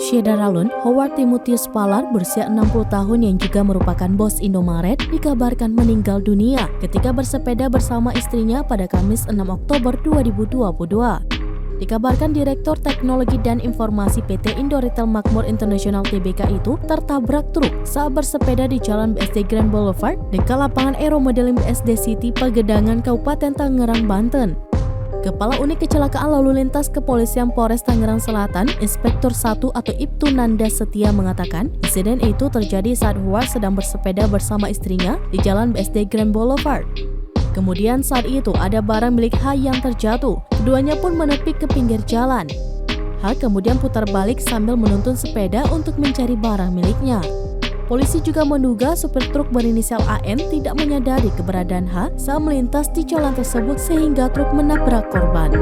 Syedaralun Howard Timotius Palar berusia 60 tahun yang juga merupakan bos Indomaret dikabarkan meninggal dunia ketika bersepeda bersama istrinya pada Kamis 6 Oktober 2022. Dikabarkan Direktur Teknologi dan Informasi PT Indo Retail Makmur International Tbk itu tertabrak truk saat bersepeda di Jalan BSD Grand Boulevard dekat lapangan Aero Modeling BSD City Pagedangan Kabupaten Tangerang, Banten. Kepala Unit Kecelakaan Lalu Lintas Kepolisian Polres Tangerang Selatan, Inspektur 1 atau Ibtu Nanda Setia mengatakan, insiden itu terjadi saat Howard sedang bersepeda bersama istrinya di Jalan BSD Grand Boulevard. Kemudian saat itu ada barang milik H yang terjatuh, keduanya pun menepi ke pinggir jalan. H kemudian putar balik sambil menuntun sepeda untuk mencari barang miliknya. Polisi juga menduga supir truk berinisial AN tidak menyadari keberadaan H saat melintas di jalan tersebut sehingga truk menabrak korban.